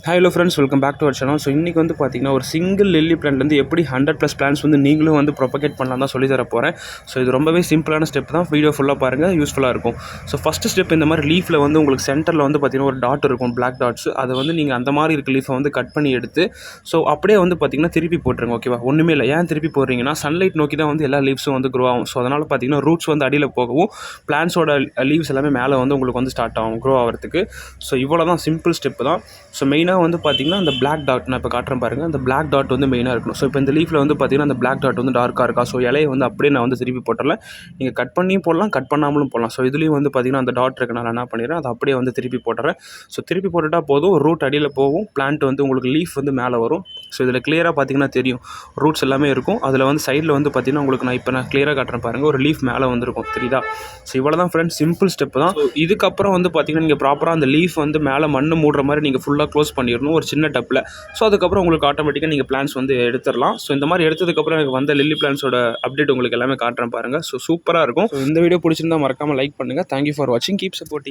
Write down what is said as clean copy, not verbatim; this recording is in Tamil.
Hello friends, welcome back to our channel. So இன்றைக்கி வந்து பார்த்திங்கன்னா ஒரு சிங்கிள் லில்லி பிளான்ட்லேருந்து எப்படி 100+ பிளான்ஸ் வந்து நீங்களும் வந்து ப்ரொபகேட் பண்ணலாம் தான் சொல்லி தர போகிறேன். ஸோ இது ரொம்பவே சிம்பிளான ஸ்டெப் தான். வீடியோ ஃபுல்லாக பாருங்கள், யூஸ்ஃபுல்லாக இருக்கும். ஸோ ஃபஸ்ட்டு ஸ்டெப், இந்த மாதிரி லீஃபில் வந்து உங்களுக்கு சென்டரில் வந்து பார்த்திங்கன்னா ஒரு டாட் இருக்கும், பிளாக் டாட்ஸ். அதை வந்து நீங்கள் அந்த மாதிரி இருக்க லீஃபை வந்து கட் பண்ணி எடுத்து ஸோ அப்படியே வந்து பார்த்திங்கன்னா திருப்பி போட்டுருங்க. ஓகேவா? ஒன்றுமே இல்லை. ஏன் திருப்பி போடுறீங்கன்னா சன்லைட் நோக்கி தான் வந்து எல்லா லீவ்ஸும் வந்து க்ரோ ஆகும். ஸோ அதனால் பார்த்திங்கன்னா ரூட்ஸ் வந்து அடியில் போகவும் பிளான்ஸோட லீவ்ஸ் எல்லாமே மேலே வந்து உங்களுக்கு வந்து ஸ்டார்ட் ஆகும் க்ரோ ஆகிறதுக்கு. ஸோ இவ்வளோ தான், சிம்பிள் ஸ்டெப்பு தான். ஸோ மெயினாக வந்து பார்த்திங்கன்னா அந்த பிளாக் டாட் நான் இப்போ காட்டுறேன் பாருங்கள். அந்த பிளாக் டாட் வந்து மெயினாக இருக்கணும். ஸோ இப்போ இந்த லீஃபில் வந்து பார்த்திங்கன்னா அந்த பிளாக் டாட் வந்து டார்க்காக இருக்கா. ஸோ இலையை வந்து அப்படியே நான் வந்து திருப்பி போட்டுறல. நீங்கள் கட் பண்ணியும் போடலாம், கட் பண்ணாமலும் போடலாம். ஸோ இதுலேயும் வந்து பார்த்திங்கன்னா அந்த டாட் இருக்கு, நான் என்ன பண்ணிடுறேன், அதை அப்படியே வந்து திருப்பி போட்டுறேன். ஸோ திருப்பி போட்டுட்டா போதும், ரூட் அடியில் போகும், பிளான்ட் வந்து உங்களுக்கு லீஃப் வந்து மேலே வரும். ஸோ இதில் கிளியராக பார்த்திங்கன்னா தெரியும், ரூட்ஸ் எல்லாமே இருக்கும். அதில் வந்து சைடில் வந்து பார்த்திங்கன்னா உங்களுக்கு நான் கிளியராக காட்டுறேன் பாருங்கள், ஒரு லீஃப் மேலே வந்துருக்கும், தெரியுதா? ஸோ இவ்வளோ தான் ஃப்ரெண்ட்ஸ், சிம்பிள் ஸ்டெப் தான். ஸோ இதுக்கப்புறம் வந்து பார்த்திங்கன்னா நீங்கள் ப்ராப்பராக அந்த லீஃப் வந்து மேலே மண் மூடுற மாதிரி நீங்கள் ஃபுல்லாக க்ளோஸ் பண்ணிடணும் ஒரு சின்ன டப்பில். ஸோ அதுக்கப்புறம் உங்களுக்கு ஆட்டோமேட்டிக்காக நீங்கள் பிளான்ஸ் வந்து எடுத்துடலாம். ஸோ இந்த மாதிரி எடுத்ததுக்கப்புறம் எனக்கு வந்த லில்லி பிளான்ஸோட அப்டேட் உங்களுக்கு எல்லாமே காட்டுறேன் பாருங்கள். ஸோ சூப்பராக இருக்கும். ஸோ இந்த வீடியோ பிடிச்சிருந்தா மறக்காமல் லைக் பண்ணுங்கள். தேங்க்யூ ஃபார் வாட்சிங். Keep supporting.